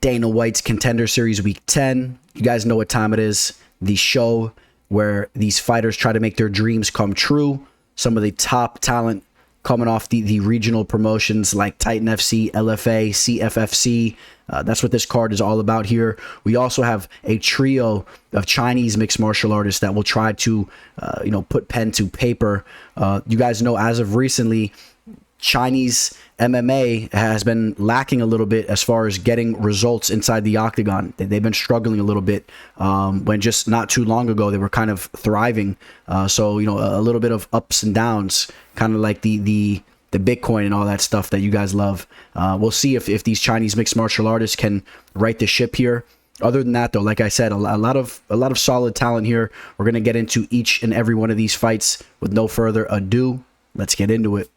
Dana White's Contender Series Week 10. You guys know what time it is. The show where these fighters try to make their dreams come true. Some of the top talent coming off the regional promotions like Titan FC, LFA, CFFC. That's what this card is all about here. We also have a trio of Chinese mixed martial artists that will try to, put pen to paper. You guys know as of recently, Chinese MMA has been lacking a little bit as far as getting results inside the octagon. They've been struggling a little bit when just not too long ago they were kind of thriving. So a little bit of ups and downs, kind of like the Bitcoin and all that stuff that you guys love. We'll see if these Chinese mixed martial artists can right the ship here. Other than that, though, like I said, a lot of solid talent here. We're gonna get into each and every one of these fights with no further ado. Let's get into it.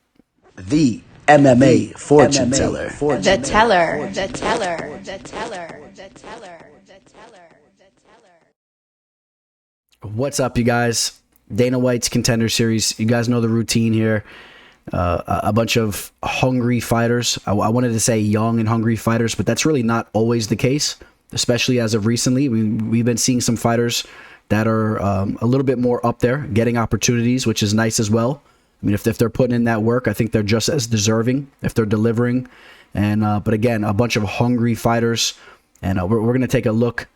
The MMA fortune teller. The teller. What's up, you guys? Dana White's Contender Series. You guys know the routine here. A bunch of hungry fighters. I wanted to say young and hungry fighters, but that's really not always the case, especially as of recently. We've been seeing some fighters that are a little bit more up there, getting opportunities, which is nice as well. I mean, if they're putting in that work, I think they're just as deserving if they're delivering. And but again, a bunch of hungry fighters. And we're going to take a look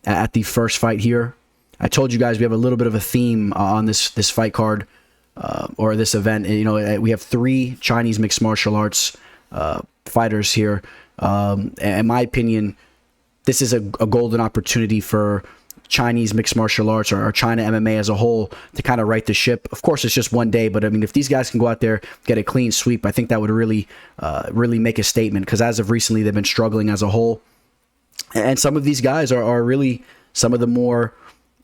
at the first fight here. I told you guys we have a little bit of a theme on this fight card or this event. We have 3 Chinese mixed martial arts fighters here. In my opinion, this is a golden opportunity for Chinese mixed martial arts or China MMA as a whole to kind of right the ship. Of course, it's just one day, but I mean, if these guys can go out there, get a clean sweep, I think that would really make a statement, because as of recently, they've been struggling as a whole. And some of these guys are really some of the more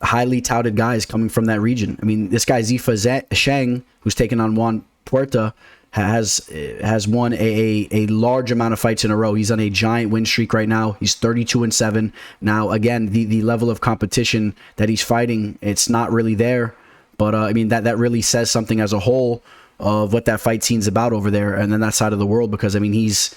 highly touted guys coming from that region. I mean, this guy Zhifa Shang, who's taken on Juan Puerta, has won a large amount of fights in a row. He's on a giant win streak right now. He's 32-7. Now, again, the level of competition that he's fighting, it's not really there. But I mean, that really says something as a whole of what that fight scene's about over there and then that side of the world, because I mean, he's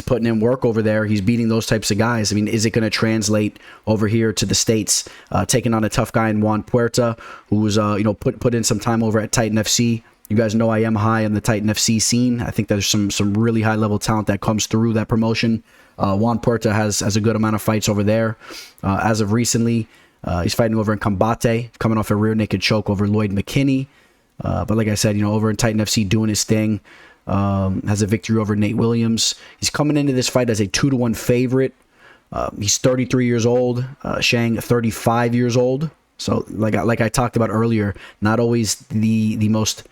putting in work over there. He's beating those types of guys. I mean, is it going to translate over here to the States? Taking on a tough guy in Juan Puerta, who's put in some time over at Titan FC. You guys know I am high on the Titan FC scene. I think there's some really high level talent that comes through that promotion. Juan Puerta has a good amount of fights over there. As of recently, he's fighting over in Combate, coming off a rear naked choke over Lloyd McKinney. But like I said, over in Titan FC doing his thing. Has a victory over Nate Williams. He's coming into this fight as a 2-1 favorite. He's 33 years old. Shang 35 years old. So like I talked about earlier, not always the most.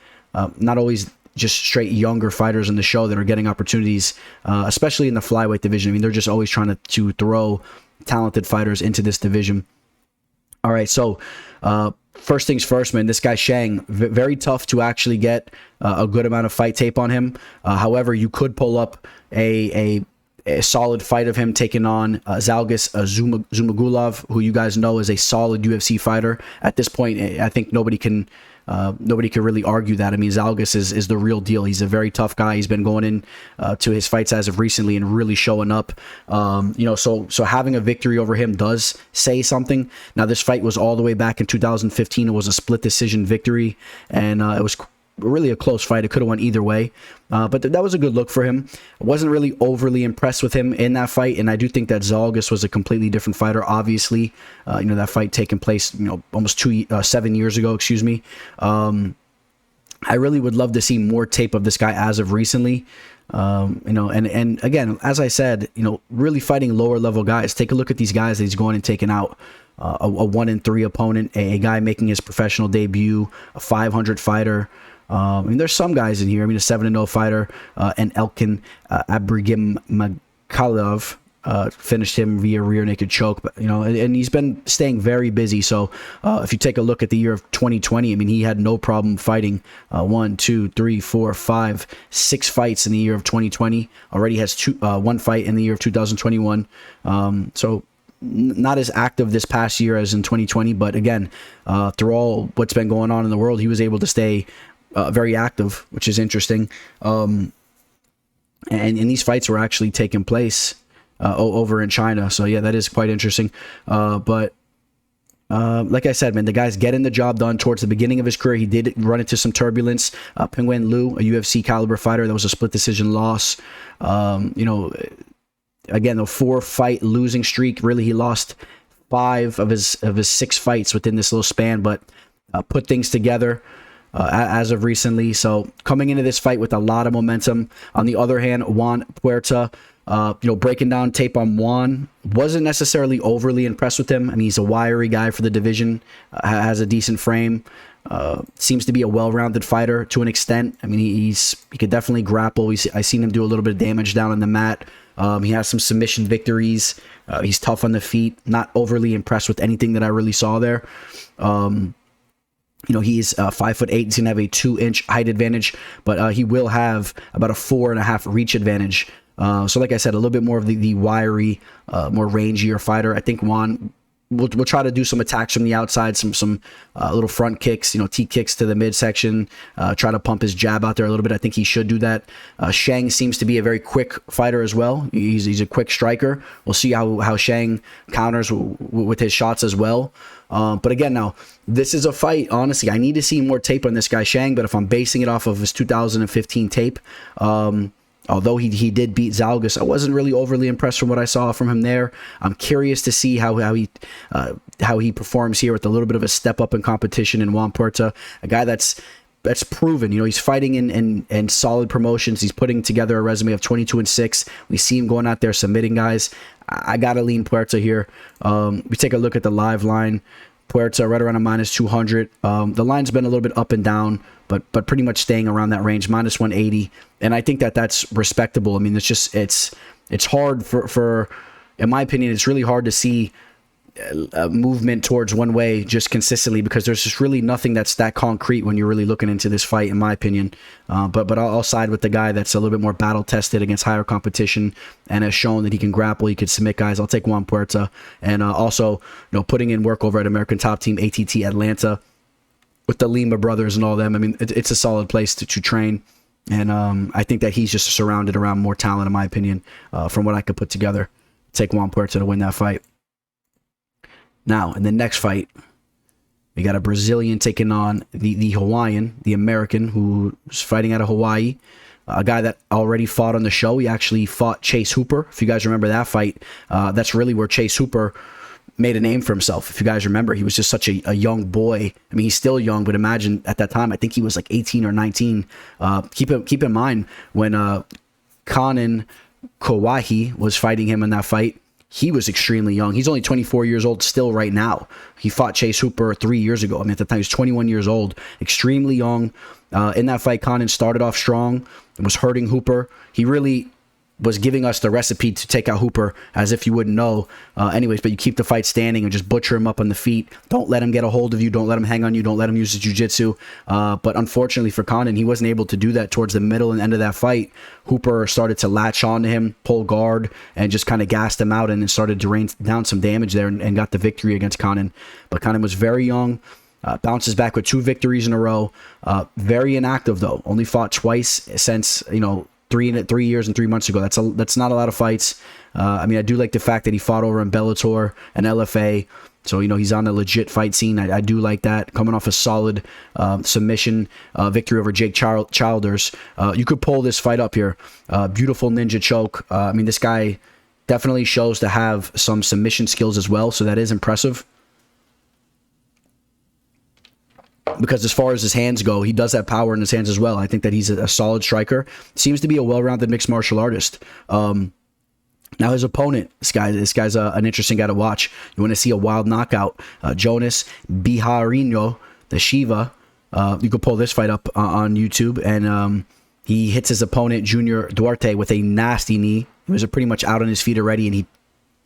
Not always just straight younger fighters in the show that are getting opportunities, especially in the flyweight division. I mean, they're just always trying to throw talented fighters into this division. All right, so first things first, man, this guy Shang, very tough to actually get a good amount of fight tape on him. However, you could pull up a solid fight of him taking on Zhalgas Zhumagulov, who you guys know is a solid UFC fighter. At this point, I think nobody can really argue that. I mean, Zhalgas is the real deal. He's a very tough guy. He's been going in to his fights as of recently and really showing up. So having a victory over him does say something. Now, this fight was all the way back in 2015. It was a split decision victory, and it was really a close fight. It could have went either way, but that was a good look for him. I wasn't really overly impressed with him in that fight, and I do think that Zhalgas was a completely different fighter. Obviously, that fight taking place, almost 7 years ago. Excuse me. I really would love to see more tape of this guy as of recently. And again, as I said, really fighting lower level guys. Take a look at these guys that he's going and taking out. A 1-3 opponent, a guy making his professional debut, a 500 fighter. I mean, there's some guys in here. I mean, a 7-0 fighter, and Elkin Abrigim Makalov finished him via rear naked choke. But, and he's been staying very busy. So if you take a look at the year of 2020, I mean, he had no problem fighting 1, 2, 3, 4, 5, 6 fights in the year of 2020. Already has 1 fight in the year of 2021. So not as active this past year as in 2020, but again, through all what's been going on in the world, he was able to stay very active, which is interesting. And these fights were actually taking place over in China. So yeah, that is quite interesting. But like I said, man, the guy's getting the job done. Towards the beginning of his career, he did run into some turbulence. Penguin Liu, a UFC caliber fighter, that was a split decision loss. You know, again, the 4-fight losing streak. Really, he lost 5 of his 6 fights within this little span, but put things together as of recently. So coming into this fight with a lot of momentum. On the other hand, Juan Puerta, you know, breaking down tape on Juan, wasn't necessarily overly impressed with him. I mean, he's a wiry guy for the division, has a decent frame, seems to be a well-rounded fighter to an extent. I mean, he could definitely grapple. I seen him do a little bit of damage down on the mat. He has some submission victories. He's tough on the feet. Not overly impressed with anything that I really saw there. You know, he's 5'8". He's gonna have a 2-inch height advantage, but he will have about a 4.5 reach advantage. So like I said, a little bit more of the wiry, more rangier fighter. I think Juan will try to do some attacks from the outside, some little front kicks, you know, T kicks to the midsection, try to pump his jab out there a little bit. I think he should do that. Shang seems to be a very quick fighter as well. He's a quick striker. We'll see how Shang counters with his shots as well. But again, now, this is a fight. Honestly, I need to see more tape on this guy, Shang, but if I'm basing it off of his 2015 tape, although he did beat Zalgas, I wasn't really overly impressed from what I saw from him there. I'm curious to see how he performs here with a little bit of a step up in competition in Juan Puerta, a guy that's proven. You know, he's fighting in solid promotions. He's putting together a resume of 22-6. We see him going out there submitting guys. I gotta lean Puerta here. We take a look at the live line. Puerta right around a -200. The line's been a little bit up and down, but pretty much staying around that range, -180. And I think that's respectable. I mean, it's hard for, in my opinion, it's really hard to see a movement towards one way just consistently, because there's just really nothing that's that concrete when you're really looking into this fight, in my opinion. But I'll side with the guy that's a little bit more battle tested against higher competition and has shown that he can grapple, he can submit guys. I'll take Juan Puerta. And also, you know, putting in work over at American Top Team ATT Atlanta with the Lima brothers and all them. I mean, it's a solid place to train. And I think that he's just surrounded around more talent, in my opinion, from what I could put together. Take Juan Puerta to win that fight. Now, in the next fight, we got a Brazilian taking on the Hawaiian, the American, who's fighting out of Hawaii. A guy that already fought on the show. He actually fought Chase Hooper. If you guys remember that fight, that's really where Chase Hooper made a name for himself. If you guys remember, he was just such a young boy. I mean, he's still young, but imagine at that time, I think he was like 18 or 19. Keep in mind, when Canaan Kawahi was fighting him in that fight, he was extremely young. He's only 24 years old still right now. He fought Chase Hooper 3 years ago. I mean, at the time, he was 21 years old. Extremely young. In that fight, Canaan started off strong and was hurting Hooper. He really was giving us the recipe to take out Hooper, as if you wouldn't know. Anyways, but you keep the fight standing and just butcher him up on the feet. Don't let him get a hold of you. Don't let him hang on you. Don't let him use his jiu-jitsu. But unfortunately for Canaan, he wasn't able to do that towards the middle and end of that fight. Hooper started to latch on to him, pull guard, and just kind of gassed him out, and then started to rain down some damage there and got the victory against Canaan. But Canaan was very young. Bounces back with 2 victories in a row. Very inactive, though. Only fought twice since, you know, 3 years and 3 months ago. That's not a lot of fights. I mean, I do like the fact that he fought over in Bellator and LFA. So, you know, he's on a legit fight scene. I do like that. Coming off a solid submission victory over Jake Childers. You could pull this fight up here. Beautiful ninja choke. I mean, this guy definitely shows to have some submission skills as well. So that is impressive. Because as far as his hands go, he does have power in his hands as well. I think that he's a solid striker. Seems to be a well-rounded mixed martial artist. Now his opponent, this guy's an interesting guy to watch. You want to see a wild knockout. Jonas Baharino, the Shiva. You could pull this fight up on YouTube. And he hits his opponent, Junior Duarte, with a nasty knee. He was pretty much out on his feet already, and he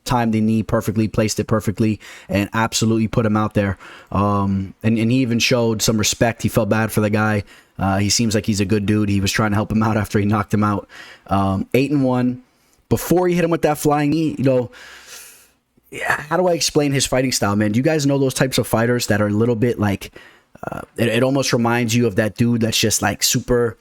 timed the knee perfectly, placed it perfectly, and absolutely put him out there. And he even showed some respect. He felt bad for the guy. He seems like he's a good dude. He was trying to help him out after he knocked him out. 8-1. Before he hit him with that flying knee, you know, how do I explain his fighting style, man? Do you guys know those types of fighters that are a little bit like, it almost reminds you of that dude that's just like super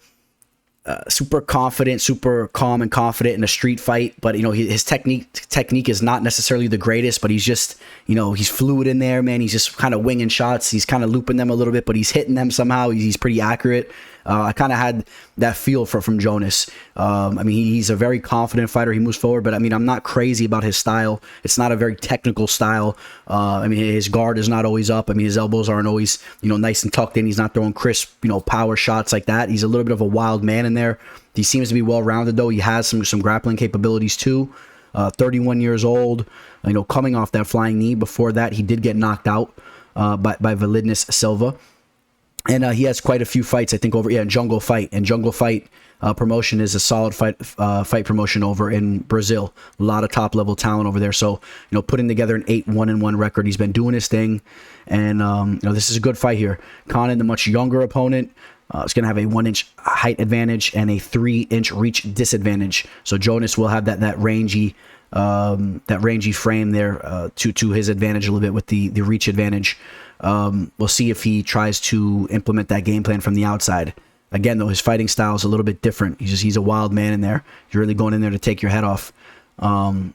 super confident, super calm and confident in a street fight. But his technique is not necessarily the greatest. But he's just he's fluid in there, man. He's just kind of winging shots. He's kind of looping them a little bit, but he's hitting them somehow. He's pretty accurate. I kind of had that feel from Jonas. He's a very confident fighter. He moves forward, but I'm not crazy about his style. It's not a very technical style. His guard is not always up. His elbows aren't always nice and tucked in. He's not throwing crisp power shots like that. He's a little bit of a wild man in there. He seems to be well rounded though. He has some grappling capabilities too. 31 years old. Coming off that flying knee. Before that, he did get knocked out by Lynnes Silva. And he has quite a few fights, I think, over in Jungle Fight. And Jungle Fight promotion is a solid fight promotion over in Brazil. A lot of top level talent over there. So putting together an 8-1-1 record. He's been doing his thing, and this is a good fight here. Canaan, the much younger opponent, is going to have a 1-inch height advantage and a 3-inch reach disadvantage. So Jonas will have that rangy frame there to his advantage a little bit with the reach advantage. We'll see if he tries to implement that game plan from the outside. Again, though, his fighting style is a little bit different. He's a wild man in there. You're really going in there to take your head off,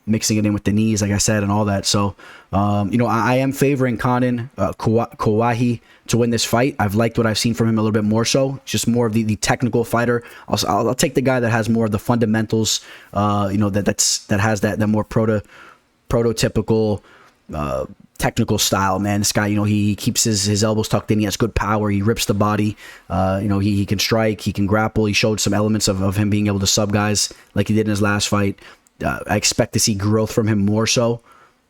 mixing it in with the knees, like I said, and all that. So, I am favoring Canaan, Kawahi to win this fight. I've liked what I've seen from him a little bit more so. Just more of the technical fighter. I'll take the guy that has more of the fundamentals, that has that more prototypical technical style, man. This guy, he keeps his elbows tucked in. He has good power. He rips the body. He can strike. He can grapple. He showed some elements of him being able to sub guys like he did in his last fight. I expect to see growth from him more so.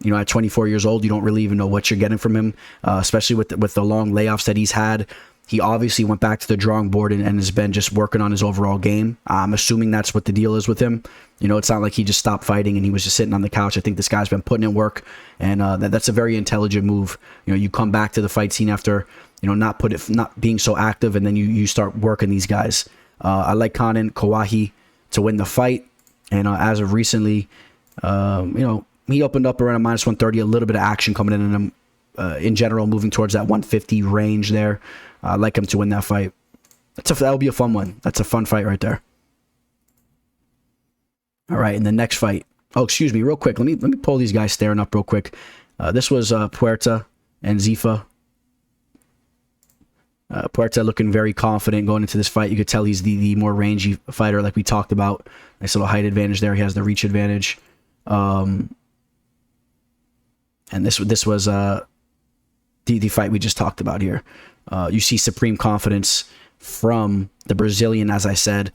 At 24 years old, you don't really even know what you're getting from him, especially with the long layoffs that he's had. He obviously went back to the drawing board and has been just working on his overall game. I'm assuming that's what the deal is with him. It's not like he just stopped fighting and he was just sitting on the couch. I think this guy's been putting in work, and that's a very intelligent move. You come back to the fight scene after not being so active, and then you start working these guys. I like Canaan, Kawahi to win the fight, and as of recently, he opened up around a -130, a little bit of action coming in him. In general, moving towards that 150 range there. I like him to win that fight. That'll be a fun one. That's a fun fight right there. All right, in the next fight. Oh, excuse me, real quick. Let me pull these guys staring up real quick. This was Puerta and Zhifa. Puerta looking very confident going into this fight. You could tell he's the more rangy fighter, like we talked about. Nice little height advantage there. He has the reach advantage. And this was the fight we just talked about here. You see supreme confidence from the Brazilian, as I said,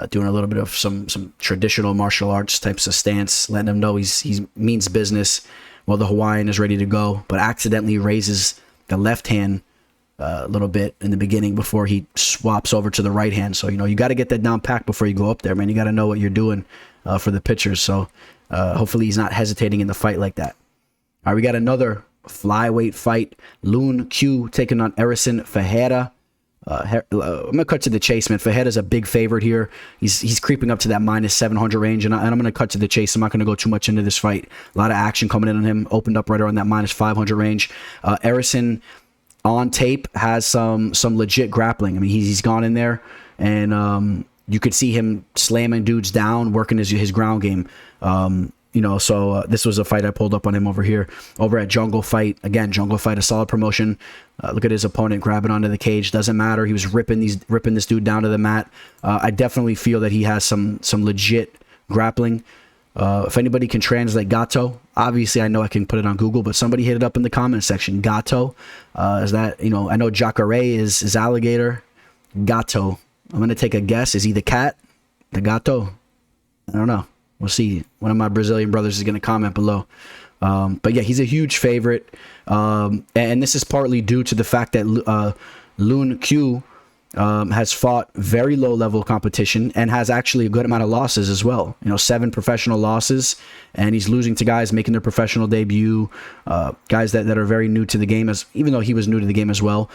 doing a little bit of some traditional martial arts types of stance, letting him know he means business while the Hawaiian is ready to go, but accidentally raises the left hand a little bit in the beginning before he swaps over to the right hand. So, you got to get that down packed before you go up there, man. You got to know what you're doing for the pitchers. So hopefully he's not hesitating in the fight like that. All right, we got another flyweight fight. Lune Q taking on Erisson Fejera. I'm going to cut to the chase, man. Fejera's a big favorite here. He's creeping up to that -700 range, and I'm going to cut to the chase. I'm not going to go too much into this fight. A lot of action coming in on him. Opened up right around that -500 range. Erisson on tape has some legit grappling. He's gone in there, and you could see him slamming dudes down, working his ground game. So this was a fight I pulled up on him over here, over at Jungle Fight. Again, Jungle Fight, a solid promotion. Look at his opponent grabbing onto the cage. Doesn't matter. He was ripping this dude down to the mat. I definitely feel that he has some legit grappling. If anybody can translate gato, obviously I know I can put it on Google, but somebody hit it up in the comment section. Gato, is that, I know jacare is alligator. Gato, I'm going to take a guess. Is he the cat? The gato? I don't know. We'll see. One of my Brazilian brothers is going to comment below. But yeah, he's a huge favorite. And this is partly due to the fact that Lune Q has fought very low-level competition and has actually a good amount of losses as well. 7 professional losses, and he's losing to guys making their professional debut, guys that are very new to the game, even though he was new to the game as well.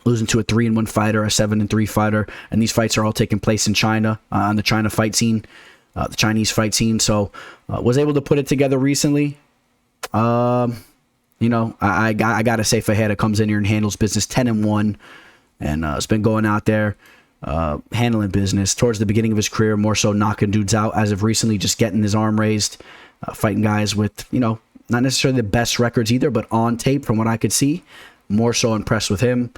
Losing to a 3-1 fighter, a 7-3 fighter, and these fights are all taking place in China, on the China fight scene. The Chinese fight scene. So was able to put it together recently. I gotta say Fejera comes in here and handles business 10-1, and it's been going out there handling business. Towards the beginning of his career, more so knocking dudes out. As of recently, just getting his arm raised, fighting guys with, you know, not necessarily the best records either, but on tape, from what I could see, more so impressed with him.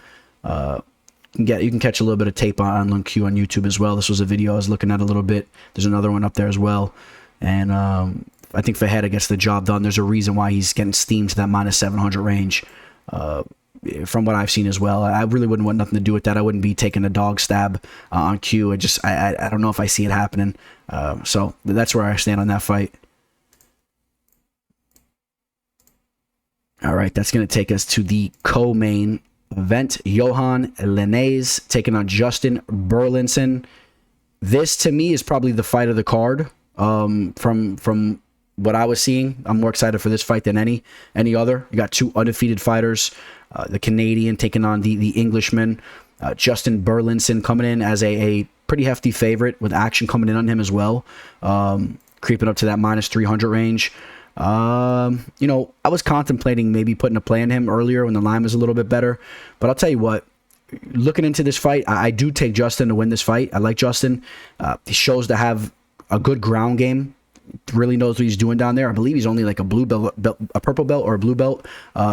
You can catch a little bit of tape on Lung Q on YouTube as well. This was a video I was looking at a little bit. There's another one up there as well. And I think Fejera gets the job done. There's a reason why he's getting steamed to that minus 700 range. From what I've seen as well, I really wouldn't want nothing to do with that. I wouldn't be taking a dog stab on Q. I don't know if I see it happening. So that's where I stand on that fight. All right, that's going to take us to the co-main event. Yohan Lynnes taking on Justin Burlinson. This, to me, is probably the fight of the card. From what I was seeing, I'm more excited for this fight than any other. You got two undefeated fighters. The Canadian taking on the Englishman. Justin Burlinson coming in as a pretty hefty favorite, with action coming in on him as well. Creeping up to that minus 300 range. You know, I was contemplating maybe putting a play on him earlier when the line was a little bit better, but I'll tell you what, looking into this fight, I do take Justin to win this fight. I like Justin. He shows to have a good ground game, really knows what he's doing down there. I believe he's only like a blue belt, a purple belt or a blue belt,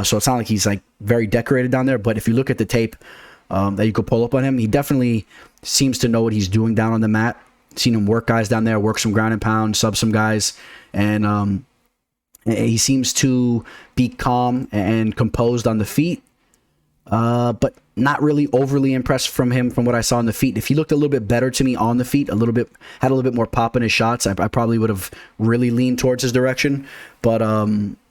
so it's not like he's like very decorated down there. But if you look at the tape that you could pull up on him, he definitely seems to know what he's doing down on the mat. Seen him work guys down there, work some ground and pound, sub some guys, and he seems to be calm and composed on the feet, but not really overly impressed from what I saw on the feet. If he looked a little bit better to me on the feet, had a little bit more pop in his shots, I probably would have really leaned towards his direction. But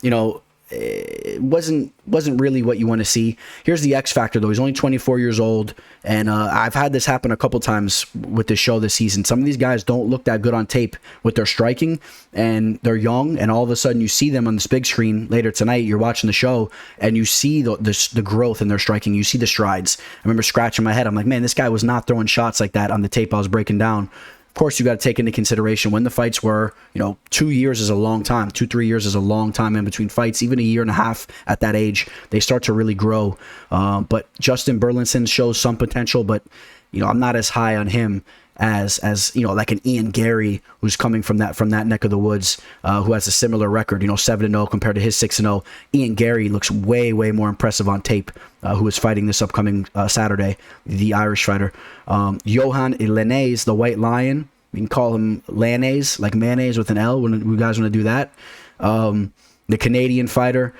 you know, it wasn't really what you want to see. Here's the X factor though. He's only 24 years old, and I've had this happen a couple times with this show this season. Some of these guys don't look that good on tape with their striking, and they're young, and all of a sudden you see them on this big screen later tonight. You're watching the show and you see the growth in their striking. You see the strides. I remember scratching my head. I'm like, man, this guy was not throwing shots like that on the tape I was breaking down. Of course, you got to take into consideration when the fights were. You know, 2 years is a long time. 2-3 years is a long time in between fights. Even a year and a half at that age, they start to really grow. But Justin Burlinson shows some potential, but you know, I'm not as high on him as you know, like an Ian Gary, who's coming from that neck of the woods, who has a similar record, you know, 7-0 compared to his 6-0. Ian Gary looks way more impressive on tape, who is fighting this upcoming Saturday, the Irish fighter. Yohan Lynnes, the White Lion. We can call him Lainesse, like mayonnaise with an L when you guys want to do that. The Canadian fighter.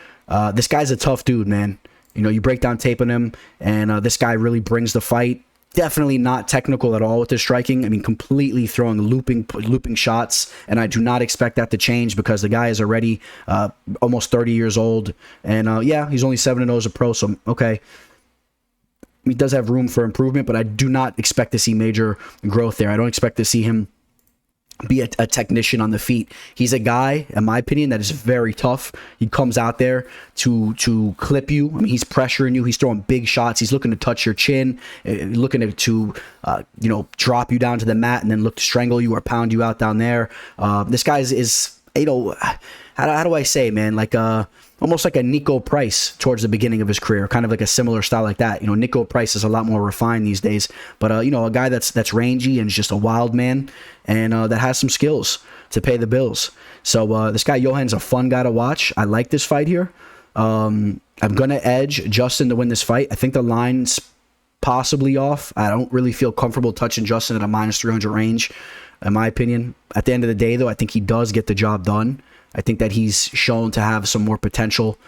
This guy's a tough dude, man. You know, you break down tape on him, and this guy really brings the fight. Definitely not technical at all with his striking. I mean, completely throwing looping shots, and I do not expect that to change because the guy is already almost 30 years old, and yeah, he's only 7-0 as a pro, so okay. He does have room for improvement, but I do not expect to see major growth there. I don't expect to see him be a technician on the feet. He's a guy, in my opinion, that is very tough. He comes out there to clip you. I mean, he's pressuring you. He's throwing big shots. He's looking to touch your chin, looking to you know, drop you down to the mat and then look to strangle you or pound you out down there. This guy is you know, how do I say, man, like almost like a Nico Price towards the beginning of his career, kind of like a similar style like that. You know, Nico Price is a lot more refined these days, but you know, a guy that's rangy and just a wild man, and that has some skills to pay the bills. So this guy Yohan's a fun guy to watch. I like this fight here. I'm gonna edge Justin to win this fight. I think the line's possibly off. I don't really feel comfortable touching Justin at a minus 300 range, in my opinion. At the end of the day, though, I think he does get the job done. I think that he's shown to have some more potential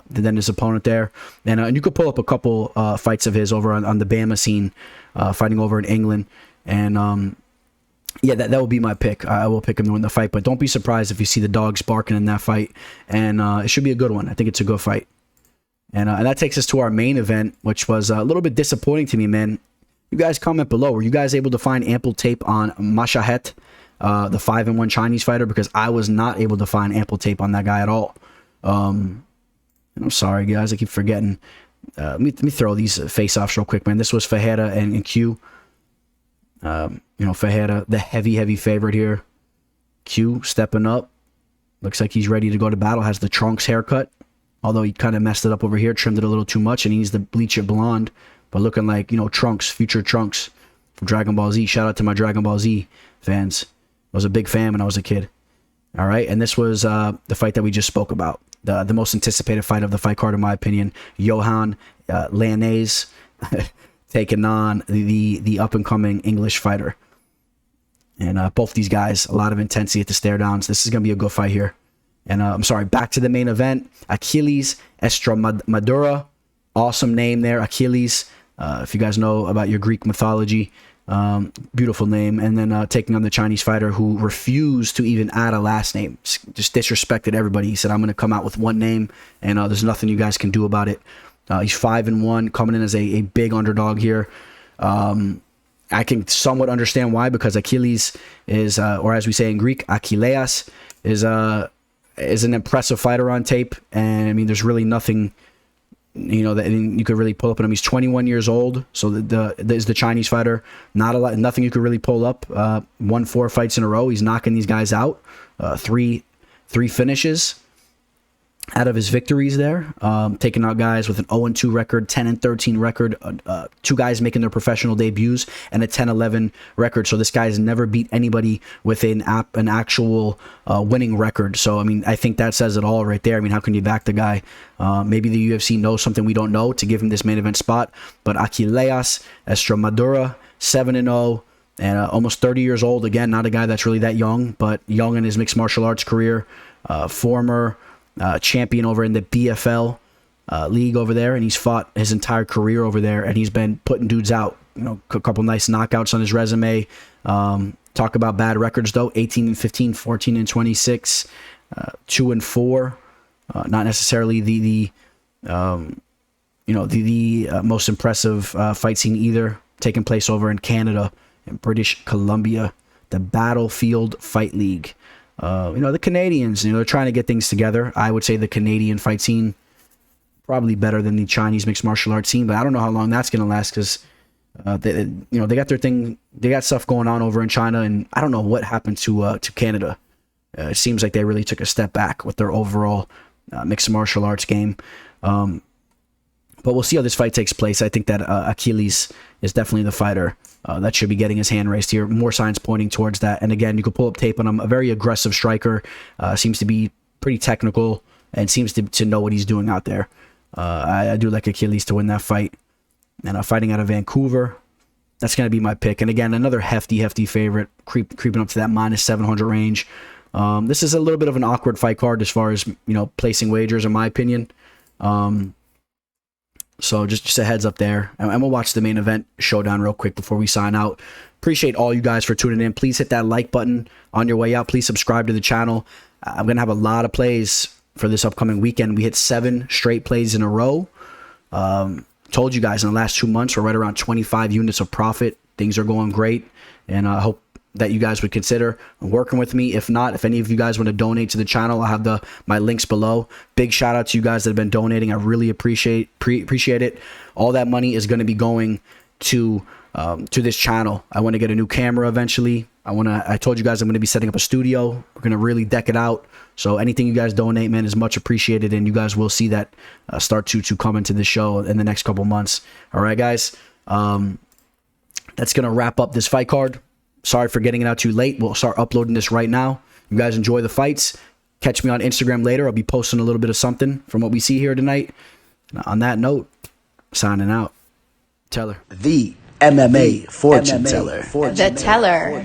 than his opponent there. And you could pull up a couple fights of his over on the Bama scene, fighting over in England. And yeah, that will be my pick. I will pick him to win the fight, but don't be surprised if you see the dogs barking in that fight. And it should be a good one. I think it's a good fight. And that takes us to our main event, which was a little bit disappointing to me, man. You guys comment below. Were you guys able to find ample tape on Maheshate, the 5-1 Chinese fighter? Because I was not able to find ample tape on that guy at all. And I'm sorry, guys. I keep forgetting. Let me throw these face-offs real quick, man. This was Fejera and Q. You know, Fejera, the heavy favorite here. Q stepping up. Looks like he's ready to go to battle. Has the Trunks haircut. Although he kind of messed it up over here, trimmed it a little too much, and he needs to bleach it blonde. But looking like, you know, Trunks, future Trunks. from Dragon Ball Z. Shout out to my Dragon Ball Z fans. I was a big fan when I was a kid. All right, and this was the fight that we just spoke about. The most anticipated fight of the fight card, in my opinion. Yohan, Lainesse, taking on the up-and-coming English fighter. And both these guys, a lot of intensity at the stare downs. This is going to be a good fight here. And I'm sorry, back to the main event. Achilles, Estremadura. Awesome name there, Achilles. If you guys know about your Greek mythology, beautiful name. And then taking on the Chinese fighter who refused to even add a last name. Just disrespected everybody. He said, I'm going to come out with one name, and there's nothing you guys can do about it. He's 5-1, coming in as a big underdog here. I can somewhat understand why, because Achilles is, or as we say in Greek, Achilles, is an impressive fighter on tape. And I mean, there's really nothing, you know, that you could really pull up on him. He's 21 years old, so is the Chinese fighter. Not a lot, nothing you could really pull up. Won 4 fights in a row. He's knocking these guys out. Three finishes out of his victories there, taking out guys with an 0-2 record, 10-13 record, 2 guys making their professional debuts, and a 10-11 record. So this guy has never beat anybody with an actual winning record. So I mean, I think that says it all right there. I mean, how can you back the guy? Maybe the UFC knows something we don't know to give him this main event spot. But Achilles, Estremadura, 7-0. And almost 30 years old. Again, not a guy that's really that young, but young in his mixed martial arts career. Former champion over in the BFL league over there, and he's fought his entire career over there, and he's been putting dudes out. You know, a couple nice knockouts on his resume. Talk about bad records though: 18-15, 14-26, 2-4. Not necessarily the most impressive fight scene either. Taking place over in Canada, in British Columbia, the Battlefield Fight League. The Canadians, they're trying to get things together. I would say the Canadian fight scene probably better than the Chinese mixed martial arts scene, but I don't know how long that's going to last, because they got their thing, they got stuff going on over in China, and I don't know what happened to Canada. It seems like they really took a step back with their overall mixed martial arts game. But we'll see how this fight takes place. I think that Achilles is definitely the fighter that should be getting his hand raised here. More signs pointing towards that. And again, you can pull up tape on him. A very aggressive striker. Seems to be pretty technical and seems to know what he's doing out there. I do like Achilles to win that fight. And fighting out of Vancouver, that's going to be my pick. And again, another hefty favorite, creeping up to that -700 range. This is a little bit of an awkward fight card as far as, placing wagers, in my opinion. So just a heads up there. And we'll watch the main event showdown real quick before we sign out. Appreciate all you guys for tuning in. Please hit that like button on your way out. Please subscribe to the channel. I'm going to have a lot of plays for this upcoming weekend. We hit 7 straight plays in a row. Told you guys in the last 2 months, we're right around 25 units of profit. Things are going great. And I hope that you guys would consider working with me. If not, if any of you guys want to donate to the channel, I'll have my links below. Big shout out to you guys that have been donating. I really appreciate it. All that money is going to be going to this channel. I want to get a new camera eventually. I told you guys I'm going to be setting up a studio. We're going to really deck it out. So anything you guys donate, man, is much appreciated, and you guys will see that start to come into the show in the next couple months. All right, guys. That's going to wrap up this fight card. Sorry for getting it out too late. We'll start uploading this right now. You guys enjoy the fights. Catch me on Instagram later. I'll be posting a little bit of something from what we see here tonight. And on that note, signing out. Teller. The MMA fortune teller. The teller.